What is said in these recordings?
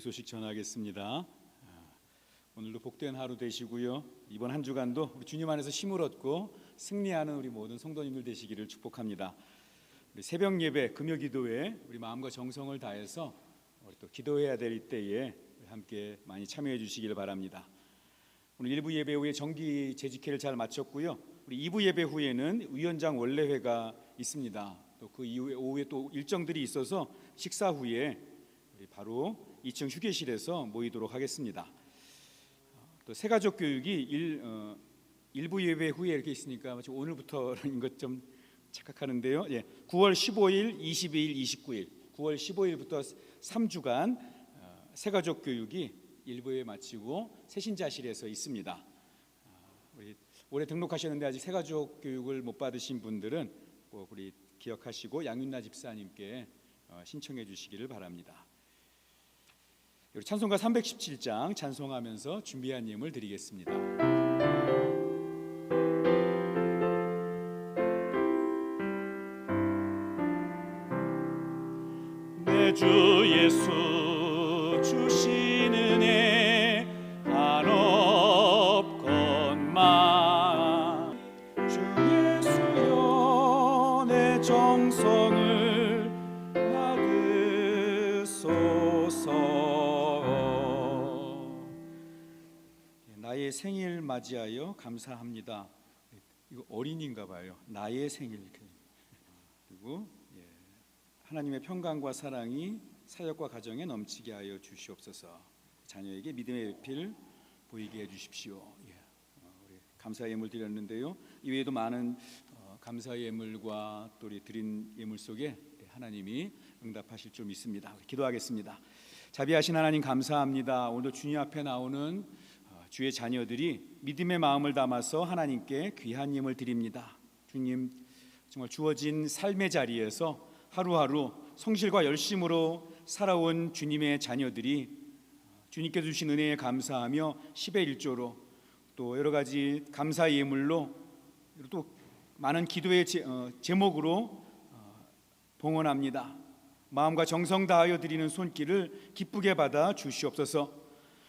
소식 전하겠습니다. 오늘도 복된 하루 되시고요. 이번 한 주간도 우리 주님 안에서 힘을 얻고 승리하는 우리 모든 성도님들 되시기를 축복합니다. 우리 새벽 예배, 금요 기도회 우리 마음과 정성을 다해서 우리 또 기도해야 될 때에 함께 많이 참여해 주시기를 바랍니다. 오늘 1부 예배 후에 정기 재직회를 잘 마쳤고요. 우리 2부 예배 후에는 위원장 원래회가 있습니다. 또 그 이후에 오후에 또 일정들이 있어서 식사 후에 우리 바로 2층 휴게실에서 모이도록 하겠습니다. 또 새가족 교육이 1부 예배 후에 이렇게 있으니까 오늘부터인 것 좀 착각하는데요. 9월 15일, 22일, 29일 9월 15일부터 3주간 새가족 교육이 1부에 마치고 새신자실에서 있습니다. 우리 올해 등록하셨는데 아직 새가족 교육을 못 받으신 분들은 꼭 우리 기억하시고 양윤나 집사님께 신청해 주시기를 바랍니다. 우리 찬송가 317장 찬송하면서 준비한 예물 드리겠습니다. 내 주 예수 주신 은혜 한없건만 주 예수여 내 정성을 받으소서. 나의 생일 맞이하여 감사합니다. 이거 어린이인가 봐요. 나의 생일. 그리고 하나님의 평강과 사랑이 사역과 가정에 넘치게 하여 주시옵소서. 자녀에게 믿음의 빛을 보이게 해주십시오. 우리 감사 예물 드렸는데요. 이외에도 많은 감사 예물과 또 우리 드린 예물 속에 하나님이 응답하실 줄 믿습니다. 기도하겠습니다. 자비하신 하나님 감사합니다. 오늘도 주님 앞에 나오는 주의 자녀들이 믿음의 마음을 담아서 하나님께 귀한 예물 드립니다. 주님, 정말 주어진 삶의 자리에서 하루하루 성실과 열심으로 살아온 주님의 자녀들이 주님께 주신 은혜에 감사하며 10의 1조로 또 여러 가지 감사 예물로 또 많은 기도의 제목으로 봉헌합니다. 마음과 정성 다하여 드리는 손길을 기쁘게 받아 주시옵소서.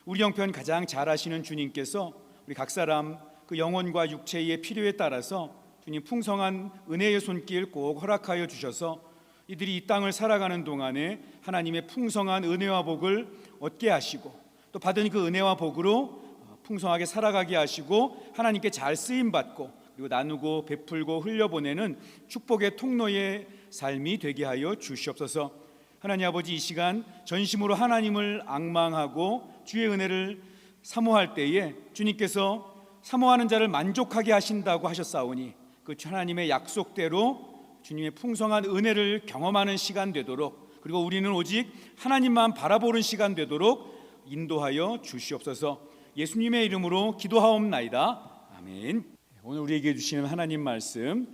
우리 형편 가장 잘 아시는 주님께서 우리 각 사람 그 영혼과 육체의 필요에 따라서 주님 풍성한 은혜의 손길 꼭 허락하여 주셔서 이들이 이 땅을 살아가는 동안에 하나님의 풍성한 은혜와 복을 얻게 하시고 또 받은 그 은혜와 복으로 풍성하게 살아가게 하시고 하나님께 잘 쓰임받고 그리고 나누고 베풀고 흘려보내는 축복의 통로의 삶이 되게 하여 주시옵소서. 하나님 아버지, 이 시간 전심으로 하나님을 앙망하고 주의 은혜를 사모할 때에 주님께서 사모하는 자를 만족하게 하신다고 하셨사오니 그 하나님의 약속대로 주님의 풍성한 은혜를 경험하는 시간 되도록 그리고 우리는 오직 하나님만 바라보는 시간 되도록 인도하여 주시옵소서. 예수님의 이름으로 기도하옵나이다. 아멘. 오늘 우리에게 주시는 하나님 말씀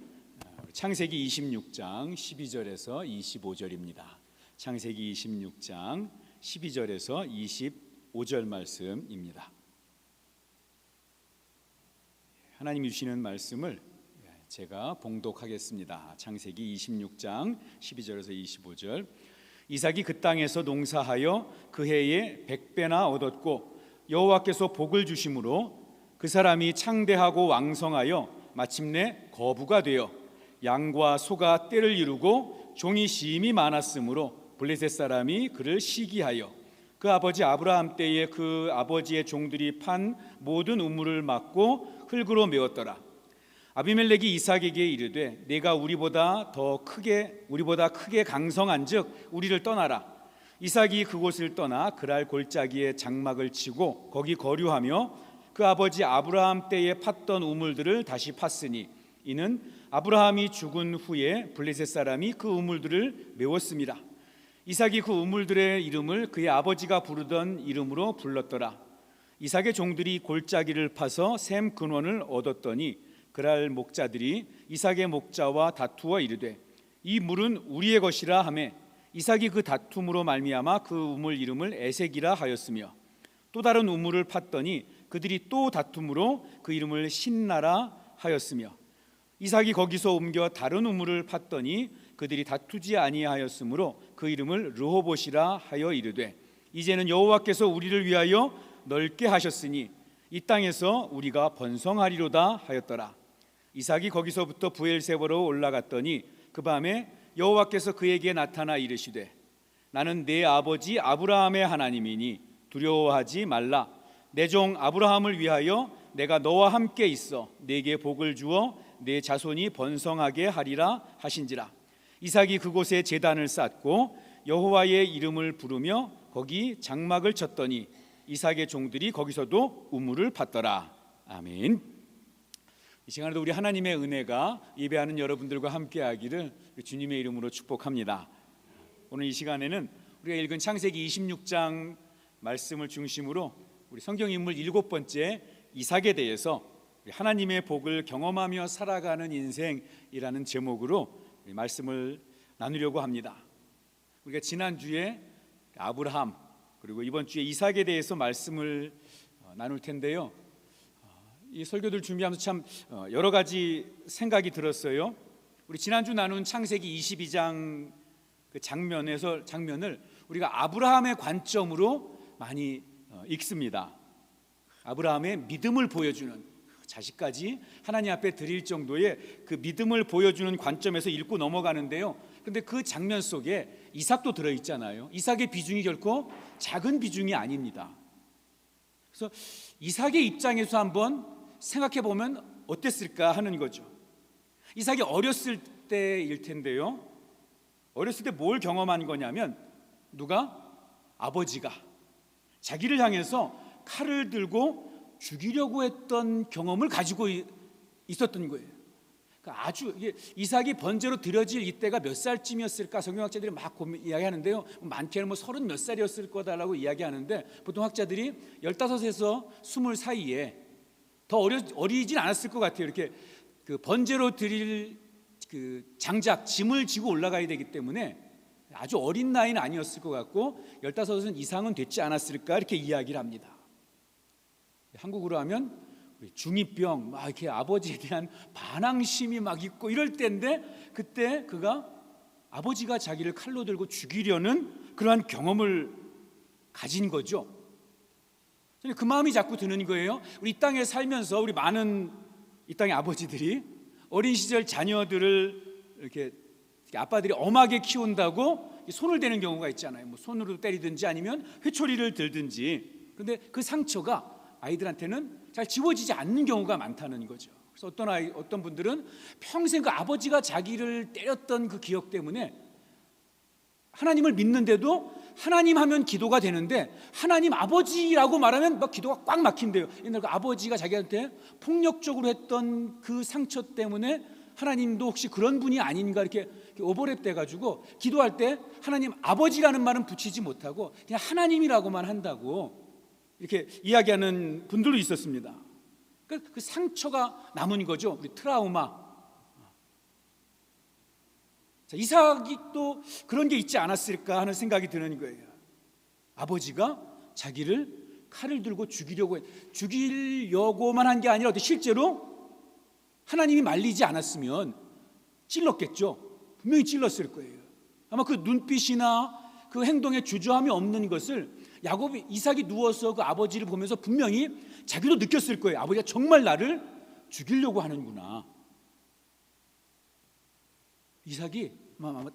창세기 26장 12절에서 25절입니다. 창세기 26장 12절에서 25절 말씀입니다. 하나님이 주시는 말씀을 제가 봉독하겠습니다. 창세기 26장 12절에서 25절. 이삭이 그 땅에서 농사하여 그 해에 100배나 얻었고 여호와께서 복을 주심으로 그 사람이 창대하고 왕성하여 마침내 거부가 되어 양과 소가 떼를 이루고 종이 심히 많았으므로 블레셋 사람이 그를 시기하여 그 아버지 아브라함 때에 그 아버지의 종들이 판 모든 우물을 막고 흙으로 메웠더라. 아비멜렉이 이삭에게 이르되 내가 우리보다 크게 강성한즉 우리를 떠나라. 이삭이 그곳을 떠나 그랄 골짜기에 장막을 치고 거기 거류하며 그 아버지 아브라함 때에 팠던 우물들을 다시 팠으니 이는 아브라함이 죽은 후에 블레셋 사람이 그 우물들을 메웠습니다. 이삭이 그 우물들의 이름을 그의 아버지가 부르던 이름으로 불렀더라. 이삭의 종들이 골짜기를 파서 샘 근원을 얻었더니 그랄 목자들이 이삭의 목자와 다투어 이르되 이 물은 우리의 것이라 하매 이삭이 그 다툼으로 말미암아 그 우물 이름을 에색이라 하였으며 또 다른 우물을 팠더니 그들이 또 다툼으로 그 이름을 신나라 하였으며 이삭이 거기서 옮겨 다른 우물을 팠더니 그들이 다투지 아니하였으므로 그 이름을 르호봇이라 하여 이르되 이제는 여호와께서 우리를 위하여 넓게 하셨으니 이 땅에서 우리가 번성하리로다 하였더라. 이삭이 거기서부터 브엘세바로 올라갔더니 그 밤에 여호와께서 그에게 나타나 이르시되 나는 내 아버지 아브라함의 하나님이니 두려워하지 말라. 내 종 아브라함을 위하여 내가 너와 함께 있어 네게 복을 주어 내 자손이 번성하게 하리라 하신지라. 이삭이 그곳에 제단을 쌓고 여호와의 이름을 부르며 거기 장막을 쳤더니 이삭의 종들이 거기서도 우물을 팠더라. 아멘. 이 시간에도 우리 하나님의 은혜가 예배하는 여러분들과 함께하기를 주님의 이름으로 축복합니다. 오늘 이 시간에는 우리가 읽은 창세기 26장 말씀을 중심으로 우리 성경 인물 7번째 이삭에 대해서 하나님의 복을 경험하며 살아가는 인생이라는 제목으로 말씀을 나누려고 합니다. 우리가 지난주에 아브라함 그리고 이번 주에 이삭에 대해서 말씀을 나눌 텐데요. 이 설교들 준비하면서 참 여러 가지 생각이 들었어요. 우리 지난주 나눈 창세기 22장 그 장면을 우리가 아브라함의 관점으로 많이 읽습니다. 아브라함의 믿음을 보여주는, 자식까지 하나님 앞에 드릴 정도의 그 믿음을 보여주는 관점에서 읽고 넘어가는데요. 그런데 그 장면 속에 이삭도 들어있잖아요. 이삭의 비중이 결코 작은 비중이 아닙니다. 그래서 이삭의 입장에서 한번 생각해 보면 어땠을까 하는 거죠. 이삭이 어렸을 때일 텐데요. 어렸을 때 뭘 경험한 거냐면 아버지가 자기를 향해서 칼을 들고 죽이려고 했던 경험을 가지고 있었던 거예요. 그러니까 아주 이삭이 번제로 드려질 이때가 몇 살쯤이었을까 성경학자들이 막 이야기하는데요. 많게는 30 몇 살이었을 거다라고 이야기하는데 보통 학자들이 15에서 20 사이에 더 어리진 않았을 것 같아요. 이렇게 그 번제로 드릴 그 장작 짐을 지고 올라가야 되기 때문에 아주 어린 나이는 아니었을 것 같고 15은 이상은 됐지 않았을까 이렇게 이야기를 합니다. 한국으로 하면 중2병 막 이렇게 아버지에 대한 반항심이 막 있고 이럴 때인데 그때 그가 아버지가 자기를 칼로 들고 죽이려는 그러한 경험을 가진 거죠. 그 마음이 자꾸 드는 거예요. 우리 이 땅에 살면서 우리 많은 이 땅의 아버지들이 어린 시절 자녀들을 이렇게 아빠들이 엄하게 키운다고 손을 대는 경우가 있잖아요. 뭐 손으로 때리든지 아니면 회초리를 들든지. 그런데 그 상처가 아이들한테는 잘 지워지지 않는 경우가 많다는 거죠. 그래서 어떤 분들은 평생 그 아버지가 자기를 때렸던 그 기억 때문에 하나님을 믿는데도 하나님 하면 기도가 되는데 하나님 아버지라고 말하면 막 기도가 꽉 막힌대요. 옛날 그 아버지가 자기한테 폭력적으로 했던 그 상처 때문에 하나님도 혹시 그런 분이 아닌가 이렇게 오버랩 돼가지고 기도할 때 하나님 아버지라는 말은 붙이지 못하고 그냥 하나님이라고만 한다고 이렇게 이야기하는 분들도 있었습니다. 그 상처가 남은 거죠. 우리 트라우마. 자, 이삭이 또 그런 게 있지 않았을까 하는 생각이 드는 거예요. 아버지가 자기를 칼을 들고 죽이려고만 한 게 아니라 실제로 하나님이 말리지 않았으면 찔렀겠죠. 분명히 찔렀을 거예요. 아마 그 눈빛이나 그 행동에 주저함이 없는 것을 이삭이 누워서 그 아버지를 보면서 분명히 자기도 느꼈을 거예요. 아버지가 정말 나를 죽이려고 하는구나. 이삭이 아마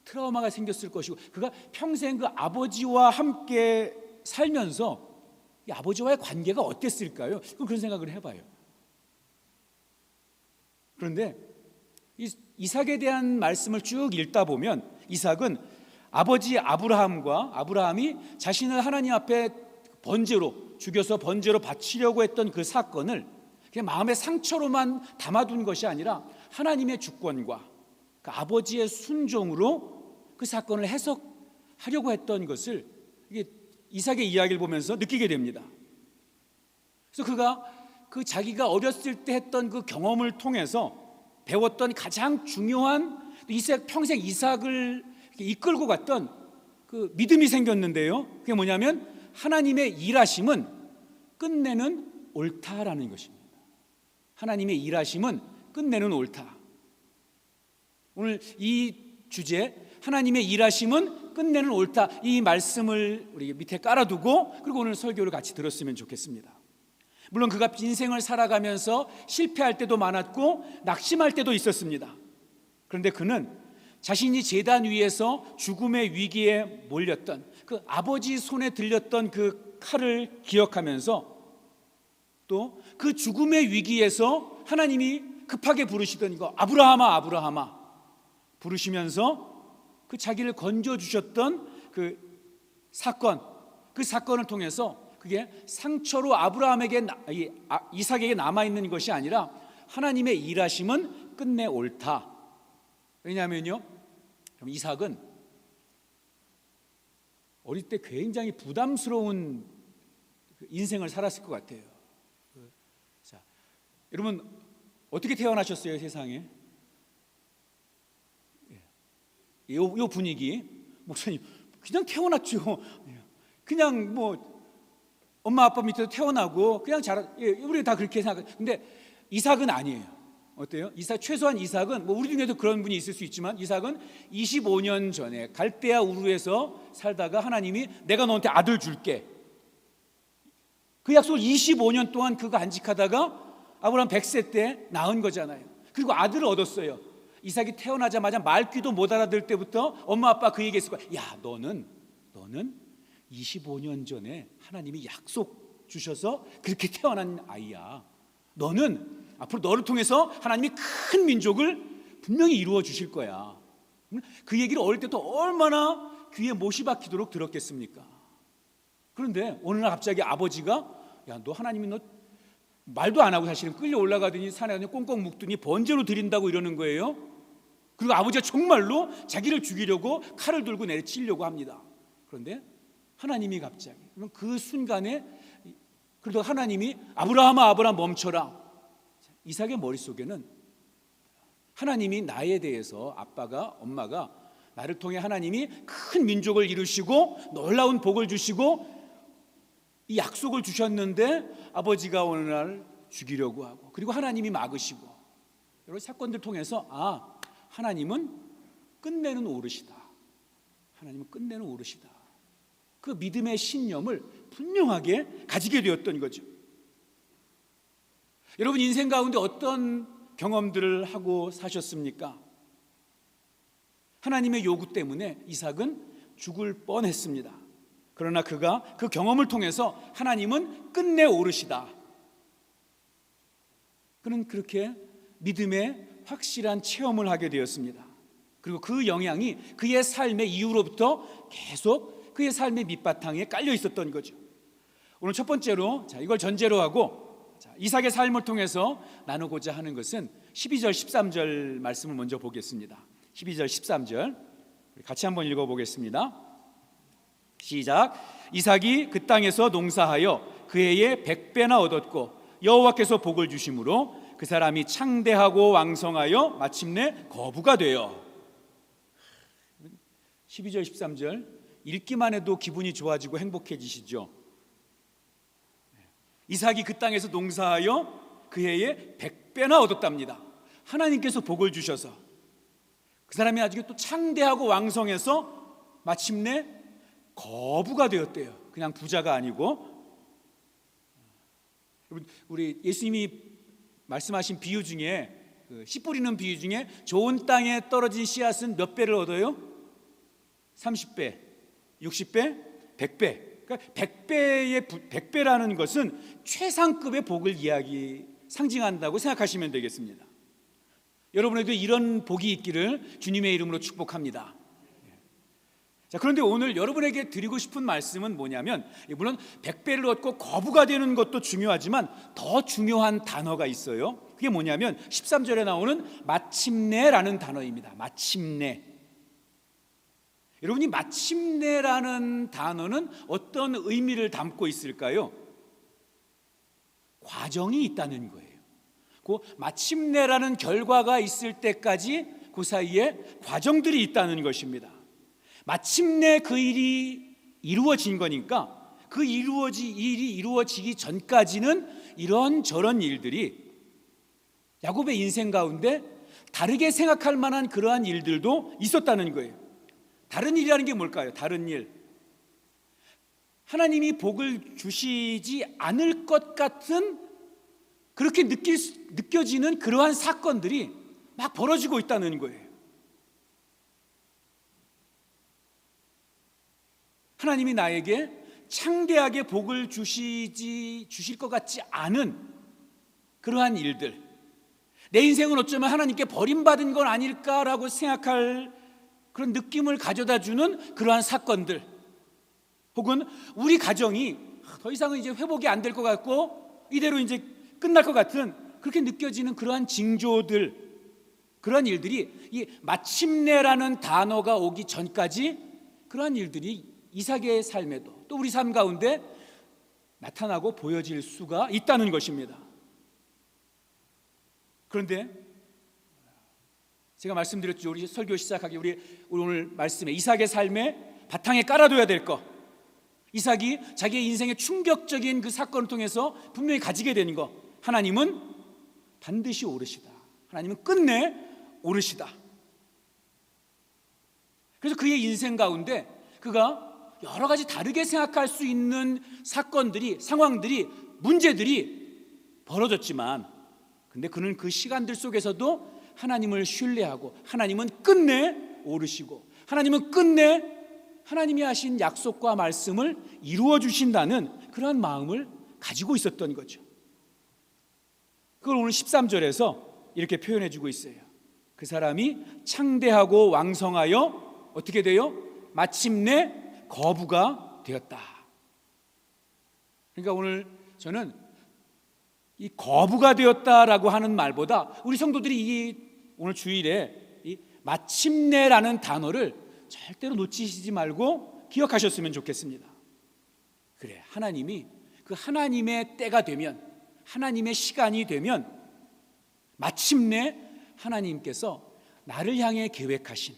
트라우마가 생겼을 것이고 그가 평생 그 아버지와 함께 살면서 이 아버지와의 관계가 어땠을까요? 그런 생각을 해봐요. 그런데 이삭에 대한 말씀을 쭉 읽다 보면 이삭은 아버지 아브라함이 자신을 하나님 앞에 죽여서 번제로 바치려고 했던 그 사건을 그냥 마음의 상처로만 담아둔 것이 아니라 하나님의 주권과 그 아버지의 순종으로 그 사건을 해석하려고 했던 것을 이삭의 이야기를 보면서 느끼게 됩니다. 그래서 그가 자기가 어렸을 때 했던 그 경험을 통해서 배웠던 가장 중요한 평생 이삭을 이끌고 갔던 그 믿음이 생겼는데요. 그게 뭐냐면 하나님의 일하심은 끝내는 옳다라는 것입니다. 하나님의 일하심은 끝내는 옳다. 오늘 이 주제 하나님의 일하심은 끝내는 옳다, 이 말씀을 우리 밑에 깔아두고 그리고 오늘 설교를 같이 들었으면 좋겠습니다. 물론 그가 인생을 살아가면서 실패할 때도 많았고 낙심할 때도 있었습니다. 그런데 그는 자신이 제단 위에서 죽음의 위기에 몰렸던 그 아버지 손에 들렸던 그 칼을 기억하면서 또 그 죽음의 위기에서 하나님이 급하게 부르시던 이거 아브라함아 아브라함아 부르시면서 그 자기를 건져주셨던 그 사건을 통해서 그게 상처로 이삭에게 남아있는 것이 아니라 하나님의 일하심은 끝내 옳다. 왜냐하면요, 이삭은 어릴 때 굉장히 부담스러운 인생을 살았을 것 같아요. 자, 여러분 어떻게 태어나셨어요, 세상에? 요 분위기, 목사님 그냥 태어났죠. 그냥 뭐 엄마 아빠 밑에서 태어나고 그냥 우리 다 그렇게 생각해요. 근데 이삭은 아니에요. 어때요? 최소한 이삭은 뭐 우리 중에도 그런 분이 있을 수 있지만 이삭은 25년 전에 갈대아 우르에서 살다가 하나님이 내가 너한테 아들 줄게, 그 약속을 25년 동안 그가 간직하다가 아브라함 100세 때 낳은 거잖아요. 그리고 아들을 얻었어요. 이삭이 태어나자마자 말귀도 못 알아들 때부터 엄마 아빠 그 얘기했을 거야. 야, 너는 25년 전에 하나님이 약속 주셔서 그렇게 태어난 아이야. 너는 앞으로 너를 통해서 하나님이 큰 민족을 분명히 이루어 주실 거야. 그 얘기를 어릴 때도 얼마나 귀에 못이 박히도록 들었겠습니까? 그런데 어느 날 갑자기 아버지가 야, 너 하나님이 너 말도 안 하고 사실은 끌려 올라가더니 산에 가서 꽁꽁 묶더니 번제로 드린다고 이러는 거예요. 그리고 아버지가 정말로 자기를 죽이려고 칼을 들고 내리치려고 합니다. 그런데 하나님이 갑자기 그 순간에 그래도 하나님이 아브라함아 아브라함 멈춰라. 이삭의 머릿속에는 하나님이 나에 대해서 아빠가 엄마가 나를 통해 하나님이 큰 민족을 이루시고 놀라운 복을 주시고 이 약속을 주셨는데 아버지가 어느 날 죽이려고 하고 그리고 하나님이 막으시고 여러 사건들 통해서 하나님은 끝내는 오르시다. 하나님은 끝내는 오르시다. 그 믿음의 신념을 분명하게 가지게 되었던 거죠. 여러분 인생 가운데 어떤 경험들을 하고 사셨습니까? 하나님의 요구 때문에 이삭은 죽을 뻔했습니다. 그러나 그가 그 경험을 통해서 하나님은 끝내 오르시다. 그는 그렇게 믿음의 확실한 체험을 하게 되었습니다. 그리고 그 영향이 그의 삶의 이후로부터 계속 그의 삶의 밑바탕에 깔려 있었던 거죠. 오늘 첫 번째로 이걸 전제로 하고 이삭의 삶을 통해서 나누고자 하는 것은 12절 13절 말씀을 먼저 보겠습니다. 12절 13절 같이 한번 읽어보겠습니다. 시작. 이삭이 그 땅에서 농사하여 그 해에 100배나 얻었고 여호와께서 복을 주심으로 그 사람이 창대하고 왕성하여 마침내 거부가 되어. 12절 13절 읽기만 해도 기분이 좋아지고 행복해지시죠. 이삭이 그 땅에서 농사하여 그 해에 100배나 얻었답니다. 하나님께서 복을 주셔서 그 사람이 나중에 또 창대하고 왕성해서 마침내 거부가 되었대요. 그냥 부자가 아니고. 우리 예수님이 말씀하신 비유 중에 씨 뿌리는 비유 중에 좋은 땅에 떨어진 씨앗은 몇 배를 얻어요? 30배, 60배, 100배. 그러니까 100배라는 것은 최상급의 복을 상징한다고 생각하시면 되겠습니다. 여러분에도 이런 복이 있기를 주님의 이름으로 축복합니다. 자, 그런데 오늘 여러분에게 드리고 싶은 말씀은 뭐냐면, 물론 100배를 얻고 거부가 되는 것도 중요하지만 더 중요한 단어가 있어요. 그게 뭐냐면 13절에 나오는 마침내라는 단어입니다. 마침내. 여러분이 마침내라는 단어는 어떤 의미를 담고 있을까요? 과정이 있다는 거예요. 그 마침내라는 결과가 있을 때까지 그 사이에 과정들이 있다는 것입니다. 마침내 그 일이 이루어진 거니까 그 일이 이루어지기 전까지는 이런저런 일들이 야곱의 인생 가운데 다르게 생각할 만한 그러한 일들도 있었다는 거예요. 다른 일이라는 게 뭘까요? 다른 일. 하나님이 복을 주시지 않을 것 같은, 그렇게 느껴지는 그러한 사건들이 막 벌어지고 있다는 거예요. 하나님이 나에게 창대하게 복을 주실 것 같지 않은 그러한 일들, 내 인생은 어쩌면 하나님께 버림받은 건 아닐까라고 생각할 그런 느낌을 가져다 주는 그러한 사건들, 혹은 우리 가정이 더 이상은 이제 회복이 안 될 것 같고 이대로 이제 끝날 것 같은, 그렇게 느껴지는 그러한 징조들, 그러한 일들이 이 마침내라는 단어가 오기 전까지 그러한 일들이 이삭의 삶에도 또 우리 삶 가운데 나타나고 보여질 수가 있다는 것입니다. 그런데 제가 말씀드렸죠. 우리 설교 시작하기, 우리 오늘 말씀에 이삭의 삶에 바탕에 깔아둬야 될 것, 이삭이 자기의 인생의 충격적인 그 사건을 통해서 분명히 가지게 되는 것, 하나님은 반드시 오르시다. 하나님은 끝내 오르시다. 그래서 그의 인생 가운데 그가 여러 가지 다르게 생각할 수 있는 사건들이, 상황들이, 문제들이 벌어졌지만, 근데 그는 그 시간들 속에서도 하나님을 신뢰하고, 하나님은 끝내 오르시고, 하나님은 끝내 하나님이 하신 약속과 말씀을 이루어 주신다는 그러한 마음을 가지고 있었던 거죠. 그걸 오늘 13절에서 이렇게 표현해 주고 있어요. 그 사람이 창대하고 왕성하여 어떻게 돼요? 마침내 거부가 되었다. 그러니까 오늘 저는 이 거부가 되었다라고 하는 말보다 우리 성도들이 이 오늘 주일에 이 마침내라는 단어를 절대로 놓치시지 말고 기억하셨으면 좋겠습니다. 그래, 하나님이 그 하나님의 때가 되면, 하나님의 시간이 되면 마침내 하나님께서 나를 향해 계획하신,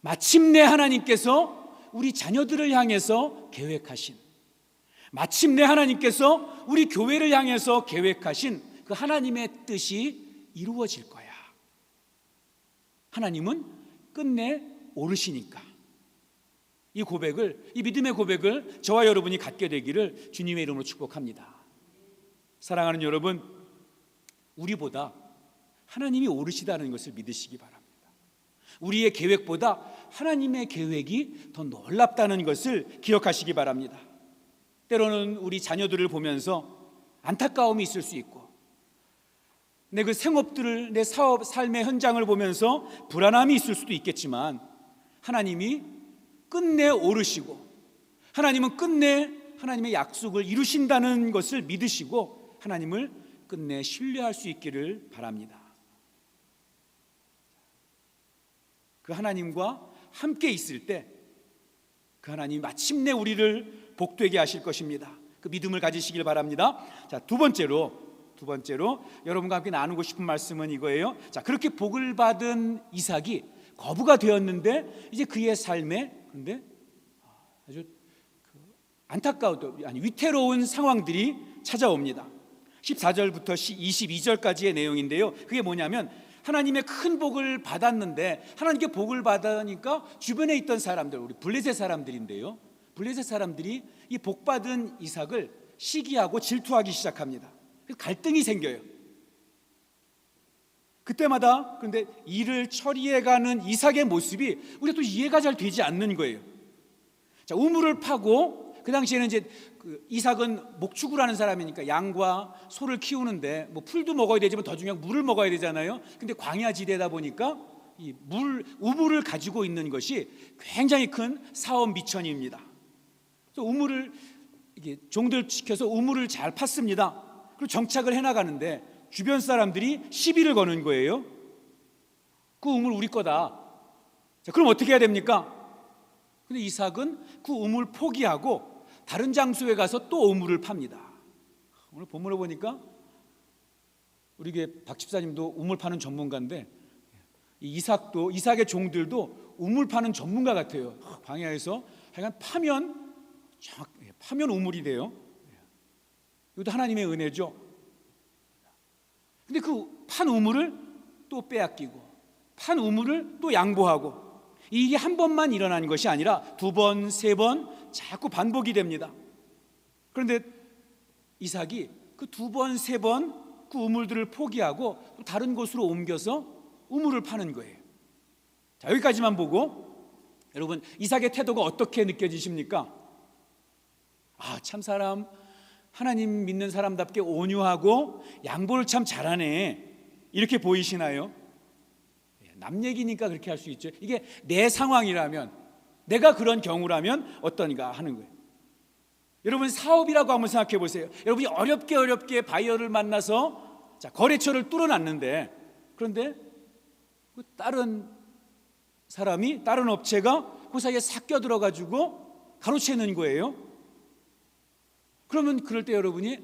마침내 하나님께서 우리 자녀들을 향해서 계획하신, 마침내 하나님께서 우리 교회를 향해서 계획하신 그 하나님의 뜻이 이루어질 거야. 하나님은 끝내 오르시니까. 이 고백을, 이 믿음의 고백을 저와 여러분이 갖게 되기를 주님의 이름으로 축복합니다. 사랑하는 여러분, 우리보다 하나님이 오르시다는 것을 믿으시기 바랍니다. 우리의 계획보다 하나님의 계획이 더 놀랍다는 것을 기억하시기 바랍니다. 때로는 우리 자녀들을 보면서 안타까움이 있을 수 있고, 내 그 생업들을, 내 사업, 삶의 현장을 보면서 불안함이 있을 수도 있겠지만, 하나님이 끝내 오르시고, 하나님은 끝내 하나님의 약속을 이루신다는 것을 믿으시고 하나님을 끝내 신뢰할 수 있기를 바랍니다. 그 하나님과 함께 있을 때 그 하나님이 마침내 우리를 복되게 하실 것입니다. 그 믿음을 가지시길 바랍니다. 자, 두 번째로 여러분과 함께 나누고 싶은 말씀은 이거예요. 자, 그렇게 복을 받은 이삭이 거부가 되었는데 이제 그의 삶에 근데 아주 안타까운, 아니 위태로운 상황들이 찾아옵니다. 14절부터 22절까지의 내용인데요. 그게 뭐냐면 하나님의 큰 복을 받았는데, 하나님께 복을 받으니까 주변에 있던 사람들, 우리 블레셋 사람들인데요, 블레셋 사람들이 이 복받은 이삭을 시기하고 질투하기 시작합니다. 갈등이 생겨요. 그때마다 근데 일을 처리해가는 이삭의 모습이 우리가 또 이해가 잘 되지 않는 거예요. 자, 우물을 파고, 그 당시에는 이제 그 이삭은 목축을 하는 사람이니까 양과 소를 키우는데 뭐 풀도 먹어야 되지만 더 중요한 물을 먹어야 되잖아요. 근데 광야지대다 보니까 이 우물을 가지고 있는 것이 굉장히 큰 사업 미천입니다. 그래서 우물을 이게 종들 시켜서 우물을 잘 팠습니다. 그리고 정착을 해나가는데 주변 사람들이 시비를 거는 거예요. 그 우물 우리 거다. 자, 그럼 어떻게 해야 됩니까? 근데 이삭은 그 우물 포기하고 다른 장소에 가서 또 우물을 팝니다. 오늘 본문을 보니까 우리 교회 박 집사님도 우물 파는 전문가인데, 이삭의 종들도 우물 파는 전문가 같아요. 광야에서 하여간 파면 우물이 돼요. 이것도 하나님의 은혜죠. 근데 그 판 우물을 또 빼앗기고, 판 우물을 또 양보하고, 이 일이 한 번만 일어나는 것이 아니라 두 번, 세 번 자꾸 반복이 됩니다. 그런데 이삭이 그 두 번, 세 번 그 우물들을 포기하고 또 다른 곳으로 옮겨서 우물을 파는 거예요. 자, 여기까지만 보고 여러분, 이삭의 태도가 어떻게 느껴지십니까? 참 사람, 하나님 믿는 사람답게 온유하고 양보를 참 잘하네, 이렇게 보이시나요? 남 얘기니까 그렇게 할 수 있죠. 이게 내 상황이라면, 내가 그런 경우라면 어떤가 하는 거예요. 여러분, 사업이라고 한번 생각해 보세요. 여러분이 어렵게 바이어를 만나서 거래처를 뚫어놨는데, 그런데 다른 사람이, 다른 업체가 그 사이에 싹 껴들어가지고 가로채는 거예요. 그러면 그럴 때 여러분이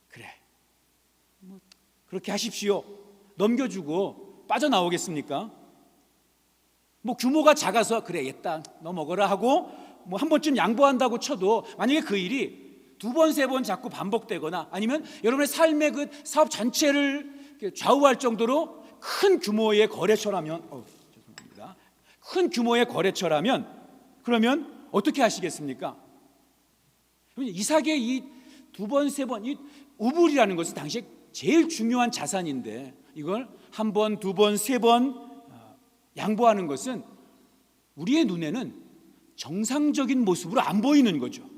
그래, 그렇게 하십시오, 넘겨주고 빠져나오겠습니까? 규모가 작아서 그래, 얘다 너 먹어라 하고 한 번쯤 양보한다고 쳐도, 만약에 그 일이 두 번, 세 번 자꾸 반복되거나 아니면 여러분의 삶의 그 사업 전체를 좌우할 정도로 큰 규모의 거래처라면, 죄송합니다. 큰 규모의 거래처라면 그러면 어떻게 하시겠습니까? 이삭의 이 두 번, 세 번, 이 우물이라는 것은 당시에 제일 중요한 자산인데, 이걸 한 번, 두 번, 세 번 양보하는 것은 우리의 눈에는 정상적인 모습으로 안 보이는 거죠.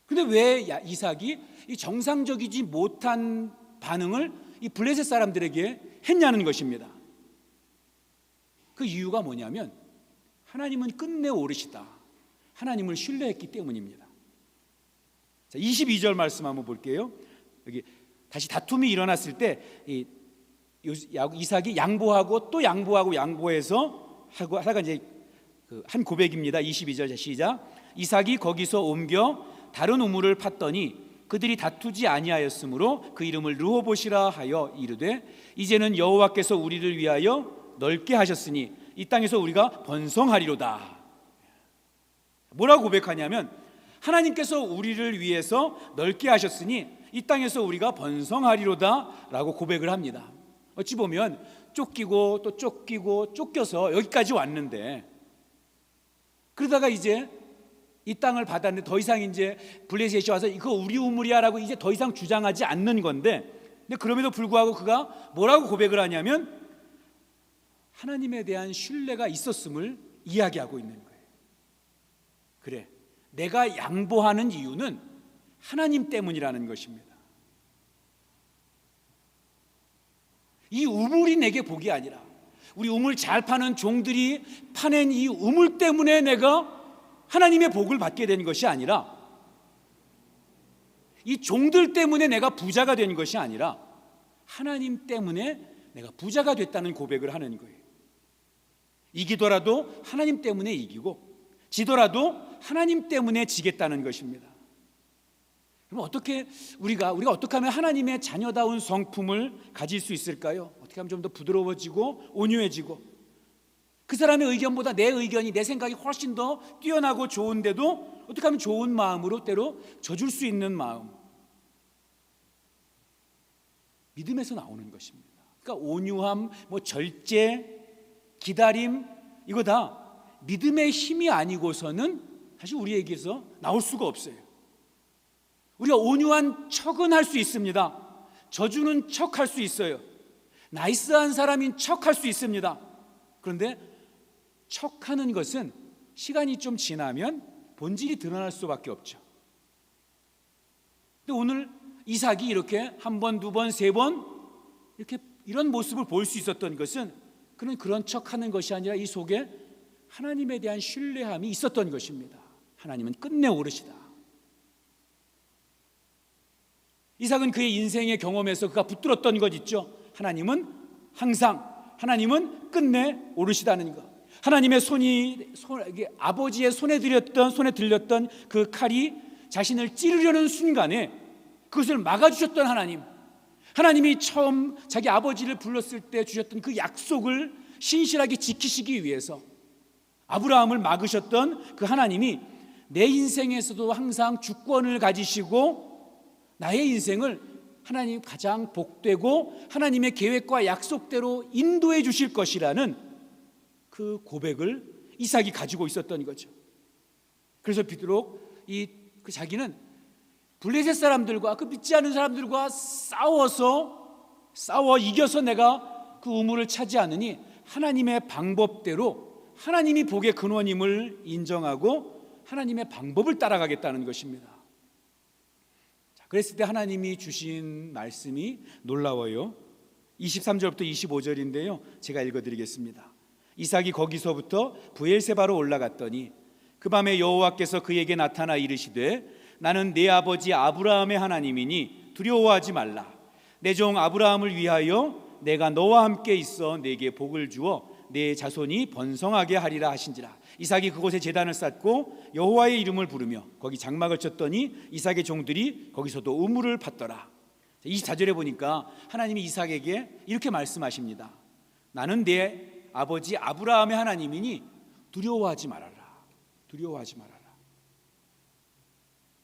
근데 왜 이삭이 이 정상적이지 못한 반응을 이 블레셋 사람들에게 했냐는 것입니다. 그 이유가 뭐냐면, 하나님은 끝내 오르시다, 하나님을 신뢰했기 때문입니다. 자, 22절 말씀 한번 볼게요. 여기 다시 다툼이 일어났을 때 이삭이 양보하고 또 양보해서 하다가 이제 한 고백입니다. 22절 시작. 이삭이 거기서 옮겨 다른 우물을 팠더니 그들이 다투지 아니하였으므로 그 이름을 르호봇이라 하여 이르되, 이제는 여호와께서 우리를 위하여 넓게 하셨으니 이 땅에서 우리가 번성하리로다. 뭐라고 고백하냐면, 하나님께서 우리를 위해서 넓게 하셨으니 이 땅에서 우리가 번성하리로다 라고 고백을 합니다. 어찌 보면 쫓기고 또 쫓기고 쫓겨서 여기까지 왔는데, 그러다가 이제 이 땅을 받았는데 더 이상 이제 블레셋이 와서 이거 우리 우물이야 라고 이제 더 이상 주장하지 않는 건데, 근데 그럼에도 불구하고 그가 뭐라고 고백을 하냐면, 하나님에 대한 신뢰가 있었음을 이야기하고 있는 거예요. 그래, 내가 양보하는 이유는 하나님 때문이라는 것입니다. 이 우물이 내게 복이 아니라, 우리 우물 잘 파는 종들이 파낸 이 우물 때문에 내가 하나님의 복을 받게 된 것이 아니라, 이 종들 때문에 내가 부자가 된 것이 아니라 하나님 때문에 내가 부자가 됐다는 고백을 하는 거예요. 이기더라도 하나님 때문에 이기고 지더라도 하나님 때문에 지겠다는 것입니다. 그럼 어떻게 우리가 어떻게 하면 하나님의 자녀다운 성품을 가질 수 있을까요? 어떻게 하면 좀 더 부드러워지고 온유해지고, 그 사람의 의견보다 내 의견이, 내 생각이 훨씬 더 뛰어나고 좋은데도 어떻게 하면 좋은 마음으로 때로 져줄 수 있는 마음, 믿음에서 나오는 것입니다. 그러니까 온유함, 절제, 기다림, 이거 다 믿음의 힘이 아니고서는 사실 우리에게서 나올 수가 없어요. 우리가 온유한 척은 할 수 있습니다. 져주는 척 할 수 있어요. 나이스한 사람인 척 할 수 있습니다. 그런데 척하는 것은 시간이 좀 지나면 본질이 드러날 수밖에 없죠. 근데 오늘 이삭이 이렇게 한 번, 두 번, 세 번 이렇게 이런 모습을 볼 수 있었던 것은, 그는 그런 척하는 것이 아니라 이 속에 하나님에 대한 신뢰함이 있었던 것입니다. 하나님은 끝내 오르시다. 이삭은 그의 인생의 경험에서 그가 붙들었던 것 있죠. 하나님은 항상, 하나님은 끝내 오르시다는 것. 하나님의 아버지의 손에 들렸던 그 칼이 자신을 찌르려는 순간에 그것을 막아주셨던 하나님, 하나님이 처음 자기 아버지를 불렀을 때 주셨던 그 약속을 신실하게 지키시기 위해서 아브라함을 막으셨던 그 하나님이 내 인생에서도 항상 주권을 가지시고 나의 인생을 하나님 가장 복되고 하나님의 계획과 약속대로 인도해 주실 것이라는 그 고백을 이삭이 가지고 있었던 거죠. 그래서 비록 그 자기는 블레셋 사람들과 그 믿지 않는 사람들과 싸워 이겨서 내가 그 우물을 차지하느니 하나님의 방법대로 하나님이 복의 근원임을 인정하고 하나님의 방법을 따라가겠다는 것입니다. 그랬을 때 하나님이 주신 말씀이 놀라워요. 23절부터 25절인데요, 제가 읽어드리겠습니다. 이삭이 거기서부터 브엘세바로 올라갔더니 그 밤에 여호와께서 그에게 나타나 이르시되 나는 네 아버지 아브라함의 하나님이니 두려워하지 말라. 내 종 아브라함을 위하여 내가 너와 함께 있어 내게 복을 주어 내 자손이 번성하게 하리라 하신지라. 이삭이 그곳에 제단을 쌓고 여호와의 이름을 부르며 거기 장막을 쳤더니 이삭의 종들이 거기서도 우물을 팠더라. 24절에 보니까 하나님이 이삭에게 이렇게 말씀하십니다. 나는 내 아버지 아브라함의 하나님이니 두려워하지 말아라. 두려워하지 말아라.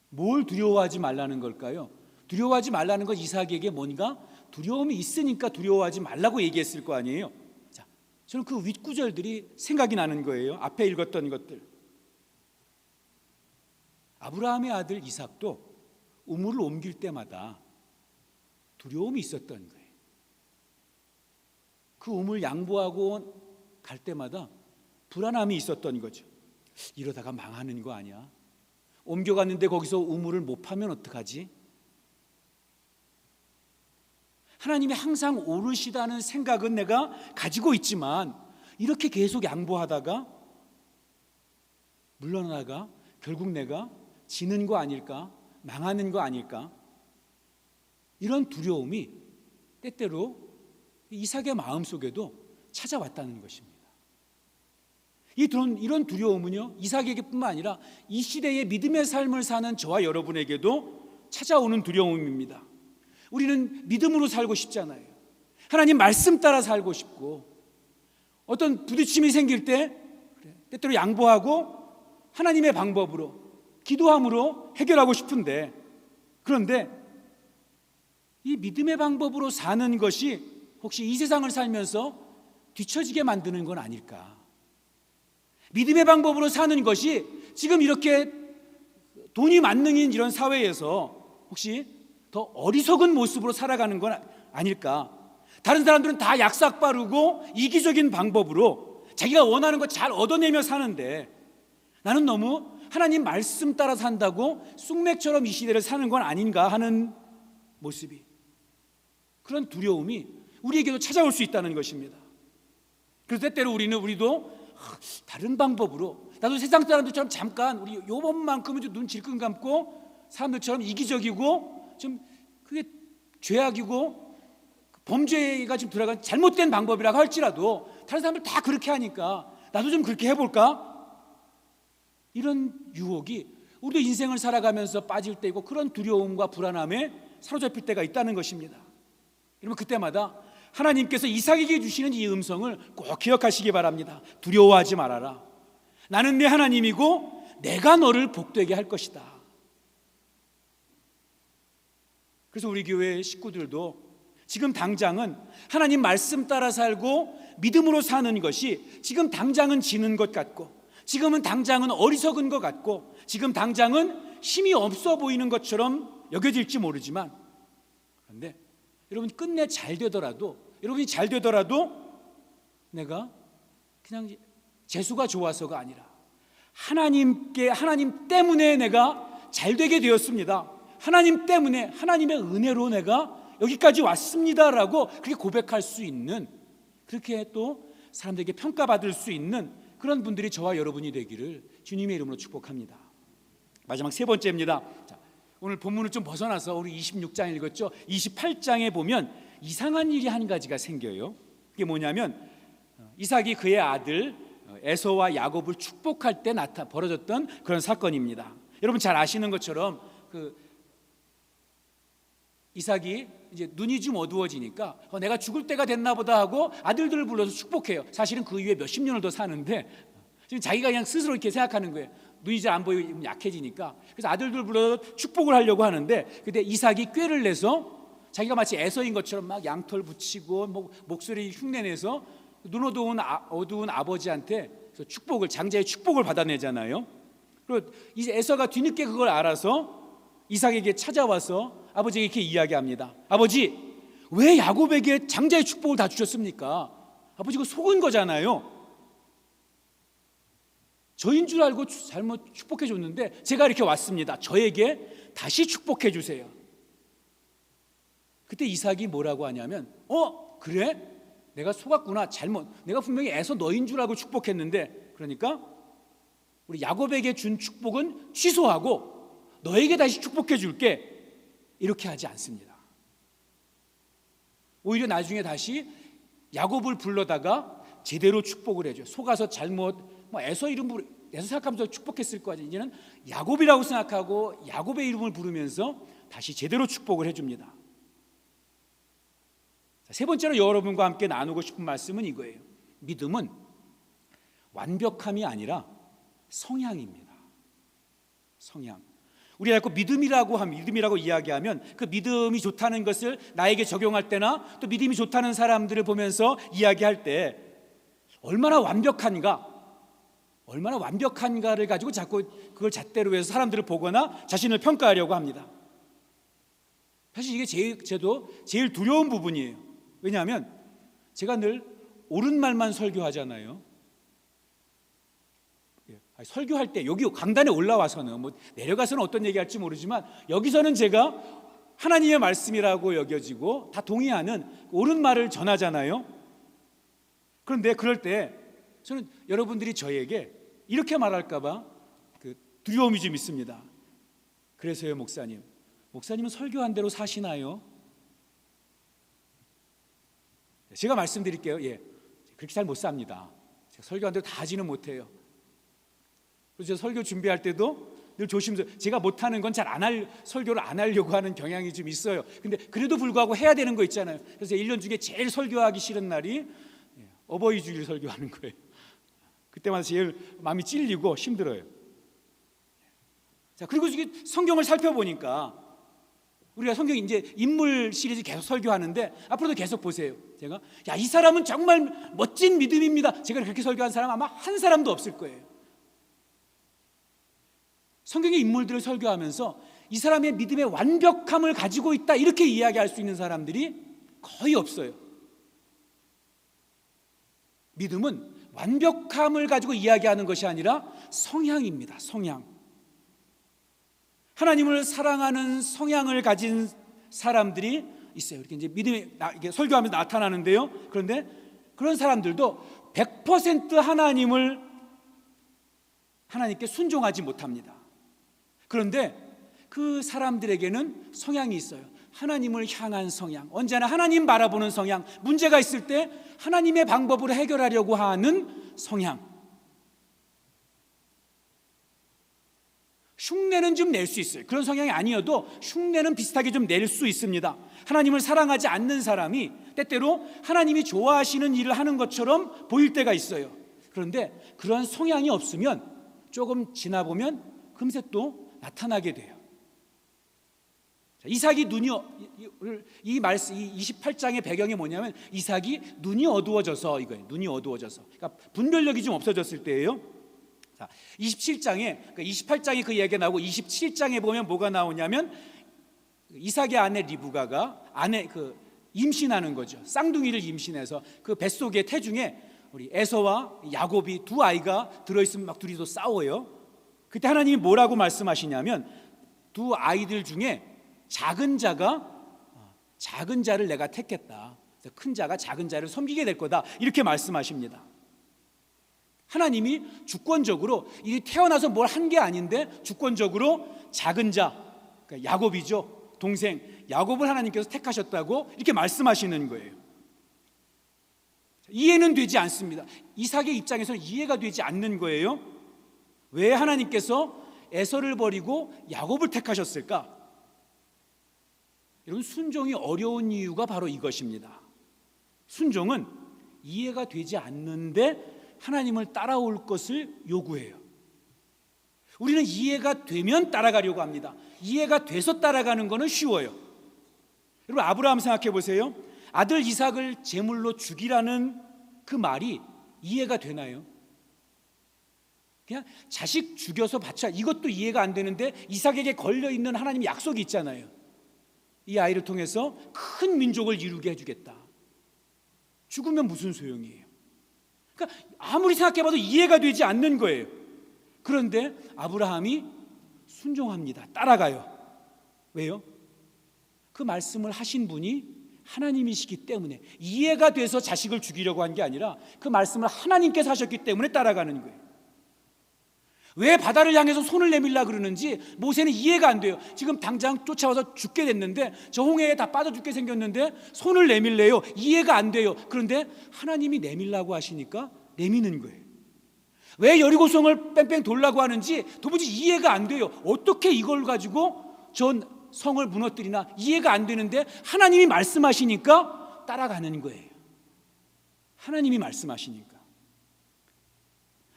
뭘 두려워하지 말라는 걸까요? 두려워하지 말라는 건 이삭에게 뭔가 두려움이 있으니까 두려워하지 말라고 얘기했을 거 아니에요. 자, 저는 그 윗구절들이 생각이 나는 거예요. 앞에 읽었던 것들. 아브라함의 아들 이삭도 우물을 옮길 때마다 두려움이 있었던 거예요. 그 우물 양보하고 갈 때마다 불안함이 있었던 거죠. 이러다가 망하는 거 아니야? 옮겨갔는데 거기서 우물을 못 파면 어떡하지? 하나님이 항상 옳으시다는 생각은 내가 가지고 있지만 이렇게 계속 양보하다가 물러나다가 결국 내가 지는 거 아닐까? 망하는 거 아닐까? 이런 두려움이 때때로 이삭의 마음속에도 찾아왔다는 것입니다. 이런 두려움은요, 이삭에게뿐만 아니라 이 시대의 믿음의 삶을 사는 저와 여러분에게도 찾아오는 두려움입니다. 우리는 믿음으로 살고 싶잖아요. 하나님 말씀 따라 살고 싶고, 어떤 부딪힘이 생길 때 때때로 양보하고 하나님의 방법으로 기도함으로 해결하고 싶은데, 그런데 이 믿음의 방법으로 사는 것이 혹시 이 세상을 살면서 뒤처지게 만드는 건 아닐까? 믿음의 방법으로 사는 것이 지금 이렇게 돈이 만능인 이런 사회에서 혹시 더 어리석은 모습으로 살아가는 건 아닐까? 다른 사람들은 다 약삭 빠르고 이기적인 방법으로 자기가 원하는 거 잘 얻어내며 사는데 나는 너무 하나님 말씀 따라 산다고 쑥맥처럼 이 시대를 사는 건 아닌가 하는 모습이, 그런 두려움이 우리에게도 찾아올 수 있다는 것입니다. 그래서 때때로 우리도 다른 방법으로, 나도 세상 사람들처럼 잠깐 우리 요번만큼은 좀 눈 질끈 감고 사람들처럼 이기적이고 좀 그게 죄악이고 범죄가 좀 들어간 잘못된 방법이라고 할지라도 다른 사람들 다 그렇게 하니까 나도 좀 그렇게 해볼까? 이런 유혹이 우리도 인생을 살아가면서 빠질 때이고 그런 두려움과 불안함에 사로잡힐 때가 있다는 것입니다. 여러분, 그때마다 하나님께서 이삭에게 주시는 이 음성을 꼭 기억하시기 바랍니다. 두려워하지 말아라. 나는 내 하나님이고 내가 너를 복되게 할 것이다. 그래서 우리 교회 식구들도 지금 당장은 하나님 말씀 따라 살고 믿음으로 사는 것이 지금 당장은 지는 것 같고, 지금은 당장은 어리석은 것 같고, 지금 당장은 힘이 없어 보이는 것처럼 여겨질지 모르지만, 그런데 여러분 끝내 잘 되더라도, 여러분이 잘 되더라도 내가 그냥 재수가 좋아서가 아니라 하나님 때문에 내가 잘 되게 되었습니다. 하나님 때문에, 하나님의 은혜로 내가 여기까지 왔습니다라고 그렇게 고백할 수 있는, 그렇게 또 사람들에게 평가받을 수 있는 그런 분들이 저와 여러분이 되기를 주님의 이름으로 축복합니다. 마지막 세 번째입니다. 자, 오늘 본문을 좀 벗어나서 우리 26장 읽었죠? 28장에 보면 이상한 일이 한 가지가 생겨요. 그게 뭐냐면 이삭이 그의 아들 에서와 야곱을 축복할 때 벌어졌던 그런 사건입니다. 여러분 잘 아시는 것처럼 이삭이 이제 눈이 좀 어두워지니까 내가 죽을 때가 됐나 보다 하고 아들들을 불러서 축복해요. 사실은 그 이후에 몇십 년을 더 사는데 지금 자기가 그냥 스스로 이렇게 생각하는 거예요. 눈이 잘 안 보이고 약해지니까. 그래서 아들들 불러서 축복을 하려고 하는데, 그때 이삭이 꾀를 내서 자기가 마치 에서인 것처럼 막 양털 붙이고 목소리 흉내내서 눈 어두운 아버지한테 축복을, 장자의 축복을 받아내잖아요. 그리고 이제 에서가 뒤늦게 그걸 알아서 이삭에게 찾아와서 아버지에게 이렇게 이야기합니다. 아버지, 왜 야곱에게 장자의 축복을 다 주셨습니까? 아버지, 그거 속은 거잖아요. 저인 줄 알고 잘못 축복해 줬는데 제가 이렇게 왔습니다. 저에게 다시 축복해 주세요. 그때 이삭이 뭐라고 하냐면, 그래? 내가 속았구나. 내가 분명히 에서 너인 줄 알고 축복했는데, 그러니까 우리 야곱에게 준 축복은 취소하고 너에게 다시 축복해 줄게. 이렇게 하지 않습니다. 오히려 나중에 다시 야곱을 불러다가 제대로 축복을 해줘요. 속아서 에서 생각하면서 축복했을 거지. 이제는 야곱이라고 생각하고 야곱의 이름을 부르면서 다시 제대로 축복을 해줍니다. 세 번째로 여러분과 함께 나누고 싶은 말씀은 이거예요. 믿음은 완벽함이 아니라 성향입니다. 성향. 우리가 자꾸 믿음이라고 이야기하면 그 믿음이 좋다는 것을 나에게 적용할 때나 또 믿음이 좋다는 사람들을 보면서 이야기할 때 얼마나 완벽한가를 가지고 자꾸 그걸 잣대로 해서 사람들을 보거나 자신을 평가하려고 합니다. 사실 이게 저도 제일 두려운 부분이에요. 왜냐하면 제가 늘 옳은 말만 설교하잖아요. 설교할 때 여기 강단에 올라와서는 내려가서는 어떤 얘기할지 모르지만 여기서는 제가 하나님의 말씀이라고 여겨지고 다 동의하는 옳은 말을 전하잖아요. 그런데 그럴 때 저는 여러분들이 저에게 이렇게 말할까 봐 두려움이 좀 있습니다. 그래서요, 목사님은 설교한 대로 사시나요? 제가 말씀드릴게요. 그렇게 잘 못 삽니다. 제가 설교한 대로 다 하지는 못해요. 그래서 설교 준비할 때도 늘 조심스러워. 제가 못하는 건 설교를 안 하려고 하는 경향이 좀 있어요. 근데 그래도 불구하고 해야 되는 거 있잖아요. 그래서 1년 중에 제일 설교하기 싫은 날이 어버이 주일 설교하는 거예요. 그때마다 제일 마음이 찔리고 힘들어요. 자, 그리고 성경을 살펴보니까 우리가 성경 이제 인물 시리즈 계속 설교하는데 앞으로도 계속 보세요. 제가 이 사람은 정말 멋진 믿음입니다. 제가 그렇게 설교한 사람 아마 한 사람도 없을 거예요. 성경의 인물들을 설교하면서 이 사람의 믿음의 완벽함을 가지고 있다 이렇게 이야기할 수 있는 사람들이 거의 없어요. 믿음은 완벽함을 가지고 이야기하는 것이 아니라 성향입니다. 성향. 하나님을 사랑하는 성향을 가진 사람들이 있어요. 이렇게 이제 믿음이 설교하면서 나타나는데요. 그런데 그런 사람들도 100% 하나님께 순종하지 못합니다. 그런데 그 사람들에게는 성향이 있어요. 하나님을 향한 성향, 언제나 하나님 바라보는 성향, 문제가 있을 때 하나님의 방법으로 해결하려고 하는 성향. 흉내는 좀 낼 수 있어요. 그런 성향이 아니어도 흉내는 비슷하게 좀 낼 수 있습니다. 하나님을 사랑하지 않는 사람이 때때로 하나님이 좋아하시는 일을 하는 것처럼 보일 때가 있어요. 그런데 그런 성향이 없으면 조금 지나보면 금세 또 나타나게 돼요. 이삭이 이 28장의 배경이 뭐냐면 이삭이 눈이 어두워져서 이거예요. 눈이 어두워져서. 그러니까 분별력이 좀 없어졌을 때예요. 자, 28장에 그 얘기가 나오고 27장에 보면 뭐가 나오냐면 이삭의 아내 리브가가 임신하는 거죠. 쌍둥이를 임신해서 그 뱃속의 태중에 우리 에서와 야곱이 두 아이가 들어있으면 막 둘이서 싸워요. 그때 하나님이 뭐라고 말씀하시냐면 두 아이들 중에 작은 자를 내가 택했다. 큰 자가 작은 자를 섬기게 될 거다. 이렇게 말씀하십니다. 하나님이 주권적으로 이 태어나서 뭘 한 게 아닌데 주권적으로 작은 자, 그러니까 야곱이죠. 동생 야곱을 하나님께서 택하셨다고 이렇게 말씀하시는 거예요. 이해는 되지 않습니다. 이삭의 입장에서는 이해가 되지 않는 거예요. 왜 하나님께서 에서를 버리고 야곱을 택하셨을까? 여러분, 순종이 어려운 이유가 바로 이것입니다. 순종은 이해가 되지 않는데 하나님을 따라올 것을 요구해요. 우리는 이해가 되면 따라가려고 합니다. 이해가 돼서 따라가는 것은 쉬워요. 여러분, 아브라함 생각해 보세요. 아들 이삭을 제물로 죽이라는 그 말이 이해가 되나요? 그냥 자식 죽여서 바쳐, 이것도 이해가 안 되는데 이삭에게 걸려있는 하나님의 약속이 있잖아요. 이 아이를 통해서 큰 민족을 이루게 해주겠다. 죽으면 무슨 소용이에요? 그러니까 아무리 생각해봐도 이해가 되지 않는 거예요. 그런데 아브라함이 순종합니다. 따라가요. 왜요? 그 말씀을 하신 분이 하나님이시기 때문에, 이해가 돼서 자식을 죽이려고 한 게 아니라 그 말씀을 하나님께서 하셨기 때문에 따라가는 거예요. 왜 바다를 향해서 손을 내밀라 그러는지 모세는 이해가 안 돼요. 지금 당장 쫓아와서 죽게 됐는데, 저 홍해에 다 빠져 죽게 생겼는데 손을 내밀래요. 이해가 안 돼요. 그런데 하나님이 내밀라고 하시니까 내미는 거예요. 왜 여리고성을 뺑뺑 돌라고 하는지 도무지 이해가 안 돼요. 어떻게 이걸 가지고 전 성을 무너뜨리나 이해가 안 되는데 하나님이 말씀하시니까 따라가는 거예요. 하나님이 말씀하시니까.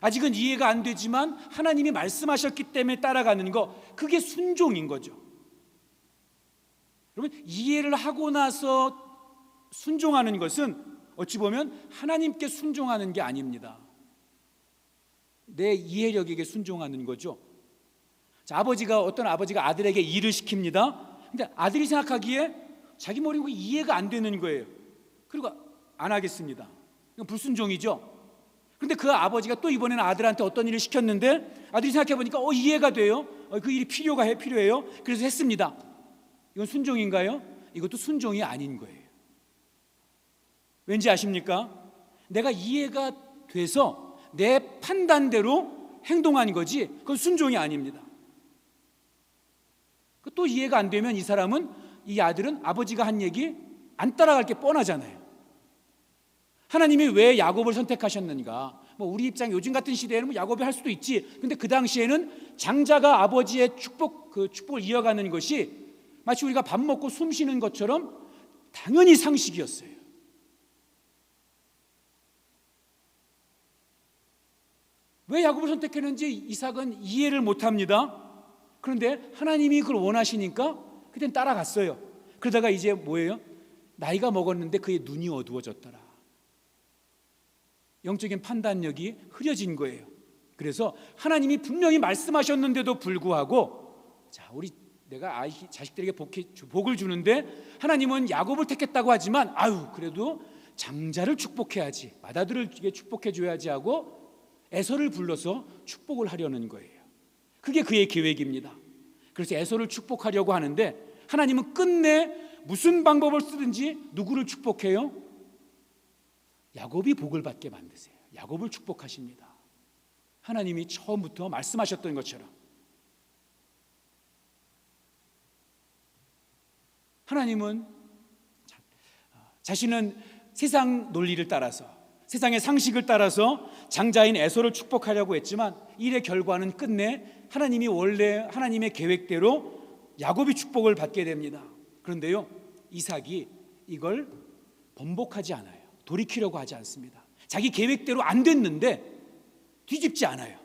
아직은 이해가 안 되지만 하나님이 말씀하셨기 때문에 따라가는 거, 그게 순종인 거죠. 여러분, 이해를 하고 나서 순종하는 것은 어찌 보면 하나님께 순종하는 게 아닙니다. 내 이해력에게 순종하는 거죠. 자, 어떤 아버지가 아들에게 일을 시킵니다. 근데 아들이 생각하기에 자기 머리가 이해가 안 되는 거예요. 그리고 안 하겠습니다. 이건 불순종이죠. 그런데 그 아버지가 또 이번에는 아들한테 어떤 일을 시켰는데 아들이 생각해보니까 이해가 돼요. 그 일이 필요해요. 그래서 했습니다. 이건 순종인가요? 이것도 순종이 아닌 거예요. 왠지 아십니까? 내가 이해가 돼서 내 판단대로 행동한 거지, 그건 순종이 아닙니다. 또 이해가 안 되면 이 아들은 아버지가 한 얘기 안 따라갈 게 뻔하잖아요. 하나님이 왜 야곱을 선택하셨는가? 우리 입장, 요즘 같은 시대에는 야곱이 할 수도 있지. 근데 그 당시에는 장자가 아버지의 축복을 이어가는 것이 마치 우리가 밥 먹고 숨 쉬는 것처럼 당연히 상식이었어요. 왜 야곱을 선택했는지 이삭은 이해를 못합니다. 그런데 하나님이 그걸 원하시니까 그땐 따라갔어요. 그러다가 이제 뭐예요? 나이가 먹었는데 그의 눈이 어두워졌더라. 영적인 판단력이 흐려진 거예요. 그래서 하나님이 분명히 말씀하셨는데도 불구하고, 내가 자식들에게 복을 주는데 하나님은 야곱을 택했다고 하지만 그래도 장자를 축복해야지, 맏아들을 축복해 줘야지 하고 에서를 불러서 축복을 하려는 거예요. 그게 그의 계획입니다. 그래서 에서를 축복하려고 하는데 하나님은 끝내 무슨 방법을 쓰든지 누구를 축복해요? 야곱이 복을 받게 만드세요. 야곱을 축복하십니다. 하나님이 처음부터 말씀하셨던 것처럼. 하나님은 자신은 세상 논리를 따라서, 세상의 상식을 따라서 장자인 에서를 축복하려고 했지만 일의 결과는 끝내 하나님이 원래 하나님의 계획대로 야곱이 축복을 받게 됩니다. 그런데요, 이삭이 이걸 번복하지 않아요. 돌이키려고 하지 않습니다. 자기 계획대로 안 됐는데 뒤집지 않아요.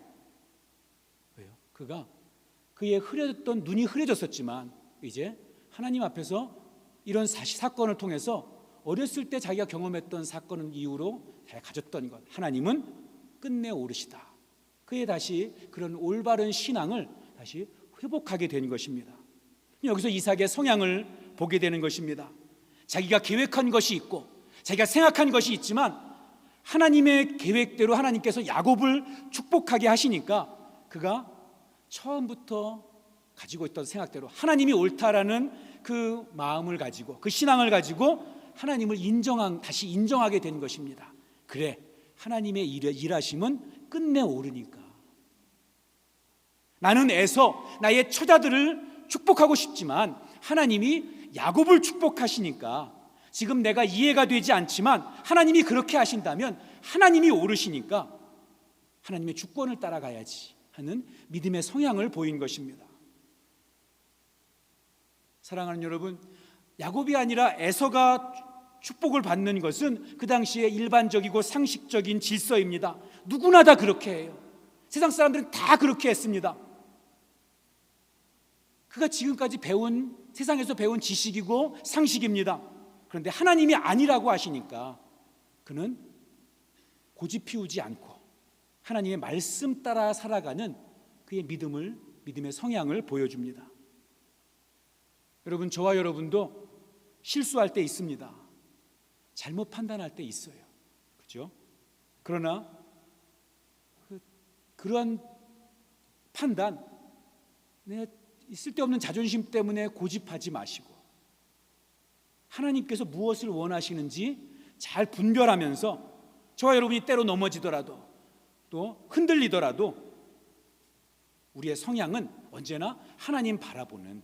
왜요? 그의 눈이 흐려졌었지만 이제 하나님 앞에서 이런 사건을 통해서 어렸을 때 자기가 경험했던 사건을 이유로 자기가 가졌던 것, 하나님은 끝내 오르시다. 그의 다시 그런 올바른 신앙을 다시 회복하게 된 것입니다. 여기서 이삭의 성향을 보게 되는 것입니다. 자기가 계획한 것이 있고 자기가 생각한 것이 있지만 하나님의 계획대로 하나님께서 야곱을 축복하게 하시니까 그가 처음부터 가지고 있던 생각대로 하나님이 옳다라는 그 마음을 가지고, 그 신앙을 가지고 하나님을 다시 인정하게 된 것입니다. 그래, 하나님의 일하심은 끝내 오르니까. 나는 나의 처자들을 축복하고 싶지만 하나님이 야곱을 축복하시니까, 지금 내가 이해가 되지 않지만 하나님이 그렇게 하신다면 하나님이 오르시니까 하나님의 주권을 따라가야지 하는 믿음의 성향을 보인 것입니다. 사랑하는 여러분, 야곱이 아니라 에서가 축복을 받는 것은 그 당시에 일반적이고 상식적인 질서입니다. 누구나 다 그렇게 해요. 세상 사람들은 다 그렇게 했습니다. 그가 지금까지 세상에서 배운 지식이고 상식입니다. 그런데 하나님이 아니라고 하시니까 그는 고집 피우지 않고 하나님의 말씀 따라 살아가는 그의 믿음의 성향을 보여줍니다. 여러분, 저와 여러분도 실수할 때 있습니다. 잘못 판단할 때 있어요. 그렇죠? 그러나 그러한 판단, 내 쓸데없는 자존심 때문에 고집하지 마시고 하나님께서 무엇을 원하시는지 잘 분별하면서 저와 여러분이 때로 넘어지더라도 또 흔들리더라도 우리의 성향은 언제나 하나님 바라보는,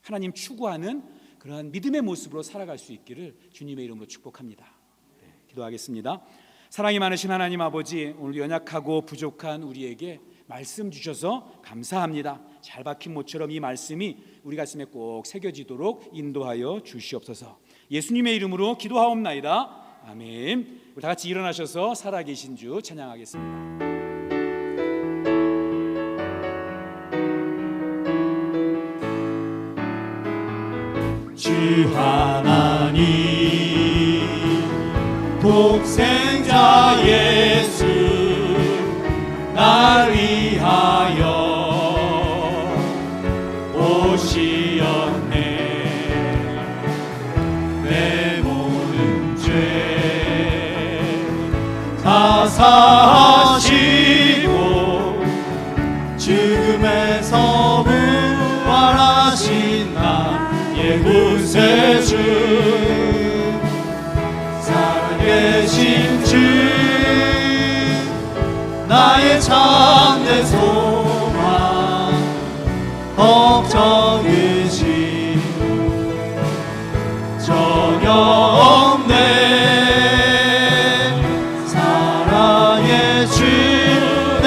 하나님 추구하는 그러한 믿음의 모습으로 살아갈 수 있기를 주님의 이름으로 축복합니다. 기도하겠습니다. 사랑이 많으신 하나님 아버지, 오늘 연약하고 부족한 우리에게 말씀 주셔서 감사합니다. 잘 박힌 모처럼 이 말씀이 우리 가슴에 꼭 새겨지도록 인도하여 주시옵소서. 예수님의 이름으로 기도하옵나이다. 아멘. 우리 다 같이 일어나셔서 살아계신 주 찬양하겠습니다. 주 하나님 독생자 예수 날 위하여 오시었네. 내 모든 죄 다 사하시고 죽음에서 부활하신 나의 구세주, 살아계신 주 나의 참된 소망, 걱정 의심 전혀 없네. 사랑의 주 내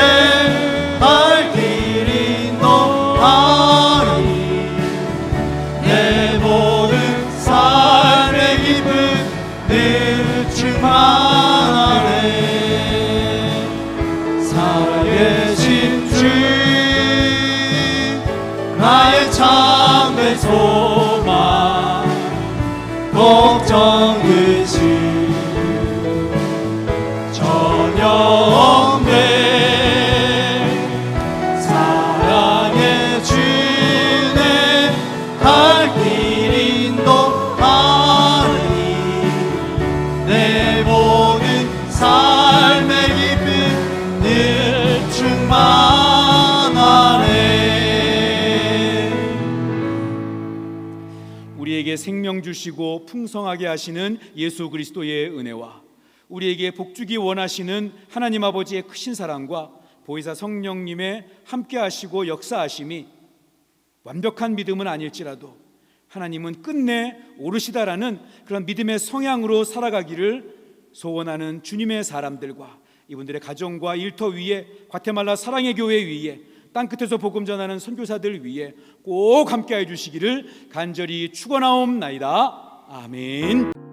갈 길이 너하니 내 모든 삶의 기쁨 늘 충만하네. 살아계신 주 나의 참된 소망, 걱정 의심 전혀 없네. 사랑의 주 내 갈 길 인도하니 내 모든 삶의 기쁨 늘 충만하네. 우리에게 생명 주시고 풍성하게 하시는 예수 그리스도의 은혜와 우리에게 복주기 원하시는 하나님 아버지의 크신 사랑과 보혜사 성령님의 함께 하시고 역사하심이 완벽한 믿음은 아닐지라도 하나님은 끝내 오르시다라는 그런 믿음의 성향으로 살아가기를 소원하는 주님의 사람들과 이분들의 가정과 일터 위에, 과테말라 사랑의 교회 위에, 땅끝에서 복음 전하는 선교사들 위에 꼭 함께해 주시기를 간절히 축원하옵나이다. 아멘.